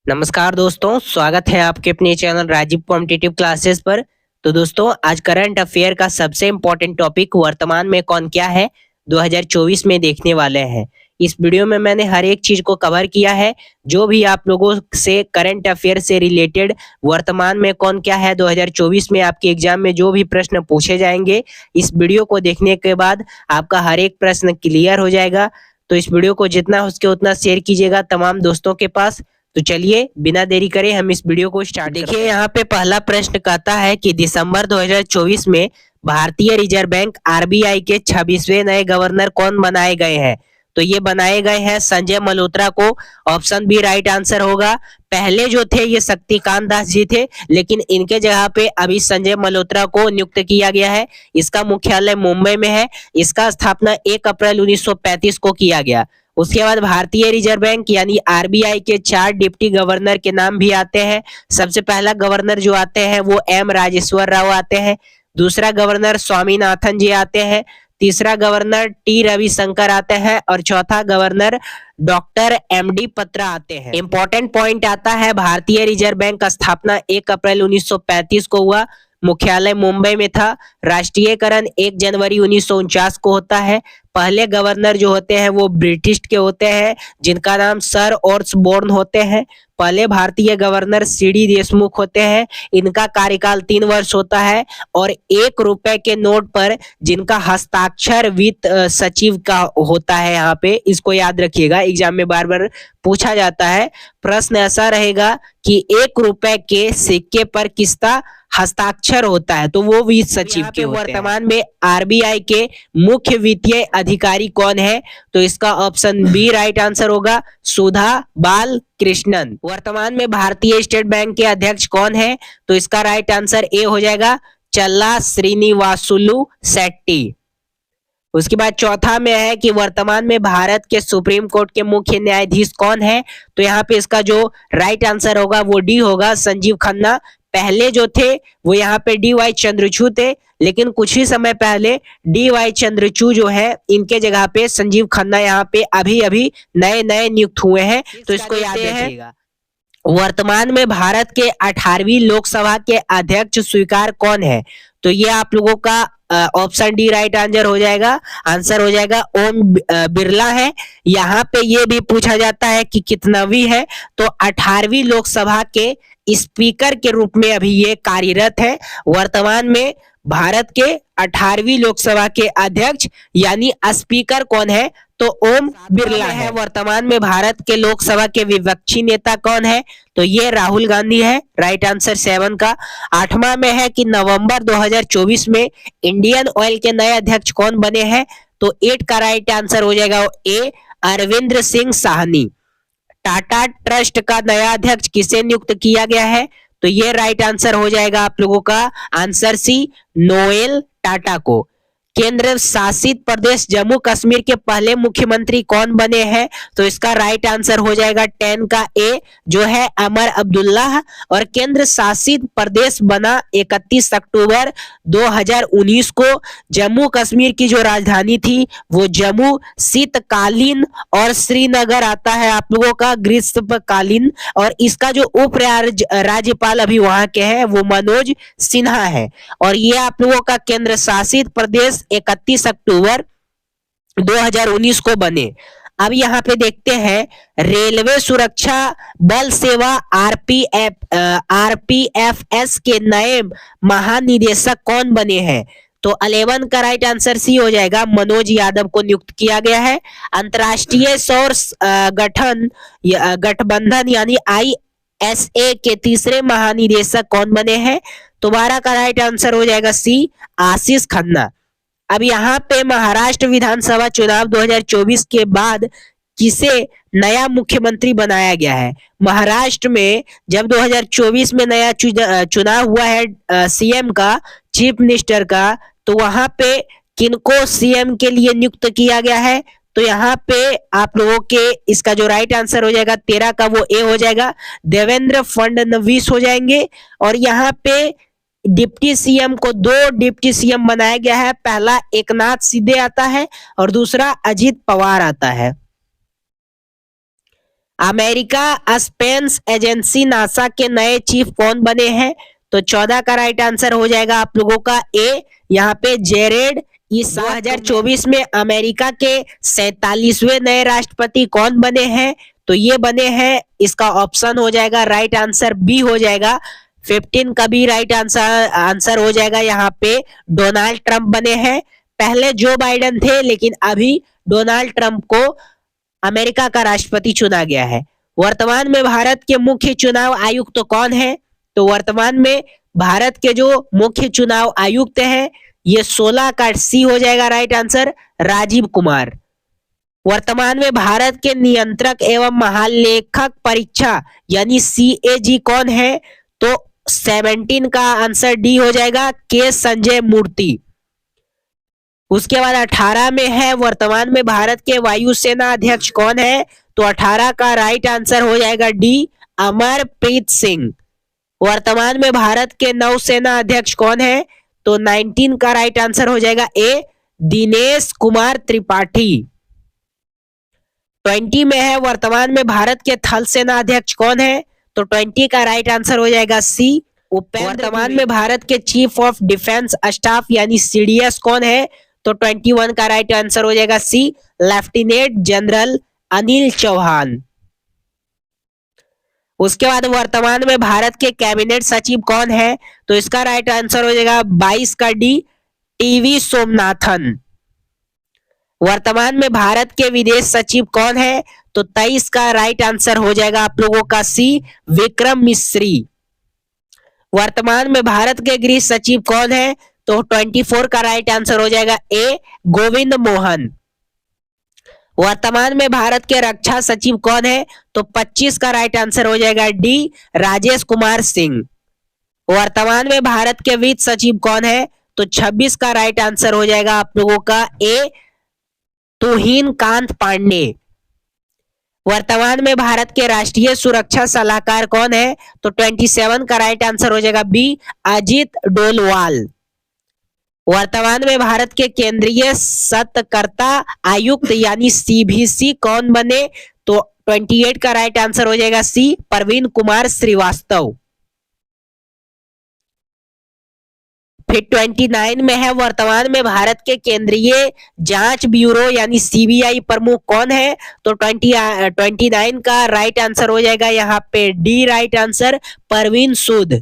नमस्कार दोस्तों, स्वागत है आपके अपने चैनल राजीव कॉम्पिटिटिव क्लासेस पर। तो दोस्तों, आज करंट अफेयर का सबसे इम्पोर्टेंट टॉपिक वर्तमान में कौन क्या है 2024 में देखने वाले हैं। इस वीडियो में मैंने हर एक चीज को कवर किया है। जो भी आप लोगों से करंट अफेयर से रिलेटेड वर्तमान में कौन क्या है 2024 में आपके एग्जाम में जो भी प्रश्न पूछे जाएंगे, इस वीडियो को देखने के बाद आपका हर एक प्रश्न क्लियर हो जाएगा। तो इस वीडियो को जितना हो सके उतना शेयर कीजिएगा तमाम दोस्तों के पास। तो चलिए बिना देरी करे हम इस वीडियो को स्टार्ट करते हैं। देखिए, यहाँ पे पहला प्रश्न कहता है कि दिसंबर 2024 में भारतीय रिजर्व बैंक आरबीआई के 26वें नए गवर्नर कौन बनाए गए हैं। तो ये बनाए गए हैं संजय मल्होत्रा को। ऑप्शन बी राइट आंसर होगा। पहले जो थे ये शक्तिकांत दास जी थे, लेकिन इनके जगह पे अभी संजय मल्होत्रा को नियुक्त किया गया है। इसका मुख्यालय मुंबई में है। इसका स्थापना 1 अप्रैल 1935 को किया गया। उसके बाद भारतीय रिजर्व बैंक यानी आरबीआई के 4 डिप्टी गवर्नर के नाम भी आते हैं। सबसे पहला गवर्नर जो आते हैं वो एम राजेश्वर राव आते हैं। दूसरा गवर्नर स्वामीनाथन जी आते हैं। तीसरा गवर्नर टी रविशंकर आते हैं और चौथा गवर्नर डॉक्टर एमडी पत्रा आते हैं। इंपॉर्टेंट पॉइंट आता है, भारतीय रिजर्व बैंक का स्थापना 1 अप्रैल 1935 को हुआ। मुख्यालय मुंबई में था। राष्ट्रीयकरण 1 जनवरी 1949 को होता है। पहले गवर्नर जो होते हैं वो ब्रिटिश के होते हैं, जिनका नाम सर ऑसबोर्न होते हैं। पहले भारतीय गवर्नर सीडी देशमुख होते हैं। इनका कार्यकाल 3 वर्ष होता है और 1 रुपए के नोट पर जिनका हस्ताक्षर वित्त सचिव का होता है। यहाँ पे इसको याद रखिएगा, एग्जाम में बार बार पूछा जाता है। प्रश्न ऐसा रहेगा कि 1 रुपए के सिक्के पर किसका हस्ताक्षर होता है, तो वो वित्त सचिव के होते हैं। वर्तमान में आरबीआई के मुख्य वित्तीय अधिकारी कौन है, तो इसका ऑप्शन बी राइट आंसर होगा, सुधा बाल कृष्णन। वर्तमान में भारतीय स्टेट बैंक के अध्यक्ष कौन है, तो इसका राइट आंसर ए हो जाएगा, चल्ला श्रीनिवासुलु शेट्टी। उसके बाद चौथा में है कि वर्तमान में भारत के सुप्रीम कोर्ट के मुख्य न्यायाधीश कौन है, तो यहाँ पे इसका जो राइट आंसर होगा वो डी होगा, संजीव खन्ना। पहले जो थे वो यहाँ पे डी वाई चंद्रचूड़ थे, लेकिन कुछ ही समय पहले डी वाई चंद्रचूड़ जो है इनके जगह पे संजीव खन्ना यहाँ पे अभी अभी नए नए नियुक्त हुए हैं। तो इसको याद रखिएगा। वर्तमान में भारत के 18वीं लोकसभा के अध्यक्ष स्वीकार कौन है, तो ये आप लोगों का ऑप्शन डी राइट आंसर हो जाएगा। आंसर हो जाएगा ओम बिरला है। यहाँ पे ये भी पूछा जाता है कि कितनावी है, तो 18वीं लोकसभा के स्पीकर के रूप में अभी ये कार्यरत है। वर्तमान में भारत के 18वीं लोकसभा के अध्यक्ष यानी स्पीकर कौन है, तो ओम बिरला है। वर्तमान में भारत के लोकसभा के विपक्षी नेता कौन है, तो ये राहुल गांधी है, राइट आंसर 7 का। 8वां में है कि नवंबर 2024 में इंडियन ऑयल के नए अध्यक्ष कौन बने हैं, तो 8 का राइट आंसर हो जाएगा ए अरविंद सिंह साहनी। टाटा ट्रस्ट का नया अध्यक्ष किसे नियुक्त किया गया है, तो ये राइट आंसर हो जाएगा आप लोगों का आंसर सी नोएल टाटा को। केंद्र शासित प्रदेश जम्मू कश्मीर के पहले मुख्यमंत्री कौन बने हैं, तो इसका राइट आंसर हो जाएगा 10 का ए जो है अमर अब्दुल्लाह। और केंद्र शासित प्रदेश बना 31 अक्टूबर 2019 को। जम्मू कश्मीर की जो राजधानी थी वो जम्मू शीतकालीन और श्रीनगर आता है आप लोगों का ग्रीष्मकालीन। और इसका जो उप राज्यपाल अभी वहां के हैं वो मनोज सिन्हा है। और ये आप लोगों का केंद्र शासित प्रदेश 31 अक्टूबर 2019 को बने। अब यहाँ पे देखते हैं रेलवे सुरक्षा बल सेवा आरपीएफएस के नए महानिदेशक कौन बने हैं, तो 11 का राइट आंसर सी हो जाएगा, मनोज यादव को नियुक्त किया गया है। अंतरराष्ट्रीय सौर गठबंधन यानी आईएसए के तीसरे महानिदेशक कौन बने हैं, तो 12 का राइट आंसर हो जाएगा सी आशीष खन्ना। अब यहाँ पे महाराष्ट्र विधानसभा चुनाव 2024 के बाद किसे नया मुख्यमंत्री बनाया गया है। महाराष्ट्र में जब 2024 में नया चुनाव हुआ है सीएम का, चीफ मिनिस्टर का, तो वहां पे किनको सीएम के लिए नियुक्त किया गया है, तो यहाँ पे आप लोगों के इसका जो राइट आंसर हो जाएगा 13 का वो ए हो जाएगा, देवेंद्र फडणवीस हो जाएंगे। और यहाँ पे डिप्टी सीएम को 2 डिप्टी सीएम बनाया गया है। पहला एकनाथ शिंदे आता है और दूसरा अजित पवार आता है। अमेरिका स्पेस एजेंसी नासा के नए चीफ कौन बने हैं? तो 14 का राइट आंसर हो जाएगा आप लोगों का ए, यहाँ पे जेरेड। इस 2024 में अमेरिका के 47वें नए राष्ट्रपति कौन बने हैं? तो ये बने हैं, इसका ऑप्शन हो जाएगा राइट आंसर बी हो जाएगा। 15 का भी राइट आंसर हो जाएगा। यहाँ पे डोनाल्ड ट्रंप बने हैं। पहले जो बाइडेन थे, लेकिन अभी डोनाल्ड ट्रंप को अमेरिका का राष्ट्रपति चुना गया है। वर्तमान में भारत के मुख्य चुनाव आयुक्त तो कौन है? तो वर्तमान में भारत के जो मुख्य चुनाव आयुक्त हैं, ये 16 का सी हो जाएगा राइट आंसर, राजीव कुमार। वर्तमान में भारत के नियंत्रक एवं महालेखक परीक्षा यानी CAG कौन है? तो 17 का आंसर डी हो जाएगा, के संजय मूर्ति। उसके बाद 18 में है, वर्तमान में भारत के वायुसेना अध्यक्ष कौन है? तो 18 का राइट आंसर हो जाएगा डी, अमरप्रीत सिंह। वर्तमान में भारत के नौसेना अध्यक्ष कौन है? तो 19 का राइट आंसर हो जाएगा ए, दिनेश कुमार त्रिपाठी। 20 में है, वर्तमान में भारत के थल सेना अध्यक्ष कौन है? तो 20 का राइट आंसर हो जाएगा सी, वर्तमान में भारत के चीफ ऑफ डिफेंस स्टाफ यानी CDS कौन है? तो 21 का राइट आंसर हो जाएगा सी, लेफ्टिनेंट जनरल अनिल चौहान। उसके बाद वर्तमान में भारत के कैबिनेट सचिव कौन है? तो इसका राइट आंसर हो जाएगा 22 का डी, टीवी सोमनाथन। वर्तमान में भारत के विदेश सचिव कौन है? तो 23 का राइट आंसर हो जाएगा आप लोगों का सी, विक्रम मिश्री। वर्तमान में भारत के गृह सचिव कौन है? तो 24 का राइट आंसर हो जाएगा ए, गोविंद मोहन। वर्तमान में भारत के रक्षा सचिव कौन है? तो 25 का राइट आंसर हो जाएगा डी, राजेश कुमार सिंह। वर्तमान में भारत के वित्त सचिव कौन है? तो 26 का राइट आंसर हो जाएगा आप लोगों का ए, तुहिन कांत पांडे। वर्तमान में भारत के राष्ट्रीय सुरक्षा सलाहकार कौन है? तो 27 का राइट आंसर हो जाएगा बी, अजीत डोलवाल। वर्तमान में भारत के केंद्रीय सतर्कता आयुक्त यानी CVC कौन बने? तो 28 का राइट आंसर हो जाएगा सी, प्रवीण कुमार श्रीवास्तव। फिर 29 में है, वर्तमान में भारत के केंद्रीय जांच ब्यूरो यानी CBI प्रमुख कौन है? तो 29 का राइट आंसर हो जाएगा यहाँ पे डी राइट आंसर, परवीन सूद।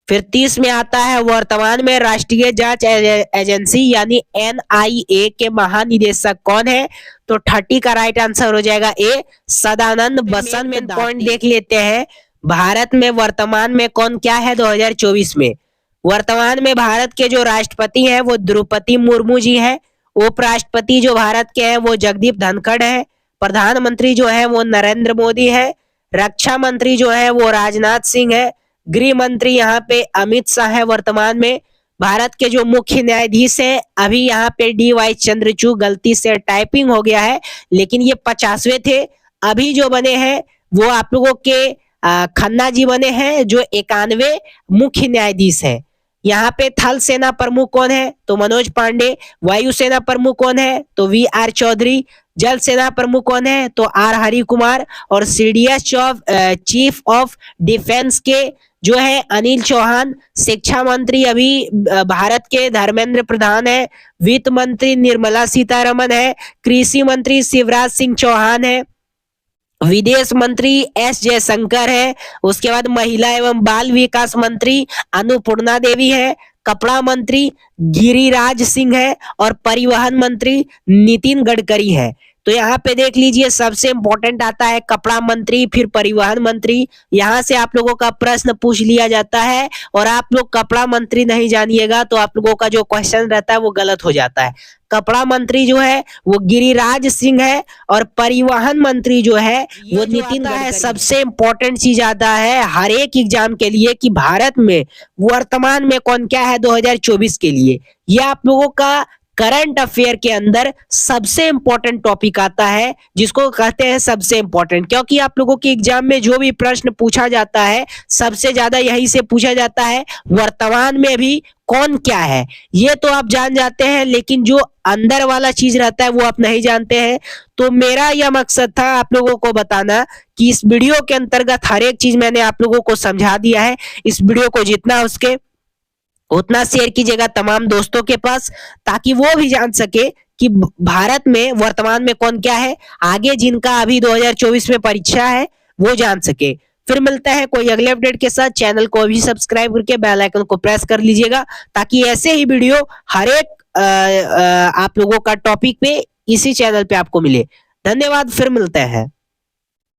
फिर 30 में आता है, वर्तमान में राष्ट्रीय जांच एजेंसी यानी NIA के महानिदेशक कौन है? तो 30 का राइट आंसर हो जाएगा ए, सदानंद बसंत। में पॉइंट देख लेते हैं, भारत में वर्तमान में कौन क्या है 2024 में? वर्तमान में भारत के जो राष्ट्रपति हैं वो द्रौपदी मुर्मू जी हैं। उपराष्ट्रपति जो भारत के हैं वो जगदीप धनखड़ है। प्रधानमंत्री जो है वो नरेंद्र मोदी है। रक्षा मंत्री जो है वो राजनाथ सिंह है। गृह मंत्री यहाँ पे अमित शाह है। वर्तमान में भारत के जो मुख्य न्यायाधीश हैं, अभी यहाँ पे DY चंद्रचूड़, गलती से टाइपिंग हो गया है, लेकिन ये 50वें थे। अभी जो बने हैं वो आप लोगों के खन्ना जी बने हैं जो 91 मुख्य न्यायाधीश हैं। यहाँ पे थल सेना प्रमुख कौन है? तो मनोज पांडे। वायुसेना प्रमुख कौन है? तो VR चौधरी। जल सेना प्रमुख कौन है? तो R हरि कुमार। और CDS चीफ ऑफ डिफेंस के जो है अनिल चौहान। शिक्षा मंत्री अभी भारत के धर्मेंद्र प्रधान है। वित्त मंत्री निर्मला सीतारमन है। कृषि मंत्री शिवराज सिंह चौहान है। विदेश मंत्री S जयशंकर है। उसके बाद महिला एवं बाल विकास मंत्री अन्नपूर्णा देवी है। कपड़ा मंत्री गिरिराज सिंह है। और परिवहन मंत्री नितिन गडकरी है। तो यहाँ पे देख लीजिए, सबसे इंपॉर्टेंट आता है कपड़ा मंत्री, फिर परिवहन मंत्री। यहाँ से आप लोगों का प्रश्न पूछ लिया जाता है और आप लोग कपड़ा मंत्री नहीं जानिएगा तो आप लोगों का जो क्वेश्चन रहता है वो गलत हो जाता है। कपड़ा मंत्री जो है वो गिरिराज सिंह है और परिवहन मंत्री जो है वो नितिन गडकरी है। सबसे इंपॉर्टेंट चीज आता है हर एक एग्जाम के लिए कि भारत में वर्तमान में कौन क्या है 2024 के लिए। यह आप लोगों का करंट अफेयर के अंदर सबसे इंपॉर्टेंट टॉपिक आता है, जिसको कहते हैं सबसे इंपॉर्टेंट, क्योंकि आप लोगों के एग्जाम में जो भी प्रश्न पूछा जाता है सबसे ज्यादा यही से पूछा जाता है वर्तमान में भी कौन क्या है। ये तो आप जान जाते हैं, लेकिन जो अंदर वाला चीज रहता है वो आप नहीं जानते हैं। तो मेरा यह मकसद था आप लोगों को बताना कि इस वीडियो के अंतर्गत हर एक चीज मैंने आप लोगों को समझा दिया है। इस वीडियो को जितना हो सके उतना शेयर कीजिएगा तमाम दोस्तों के पास, ताकि वो भी जान सके कि भारत में वर्तमान में कौन क्या है, आगे जिनका अभी 2024 में परीक्षा है वो जान सके। फिर मिलता है कोई अगले अपडेट के साथ। चैनल को भी सब्सक्राइब करके बेल आइकन को प्रेस कर लीजिएगा, ताकि ऐसे ही वीडियो हर एक आप लोगों का टॉपिक पे इसी चैनल पे आपको मिले। धन्यवाद, फिर मिलते हैं।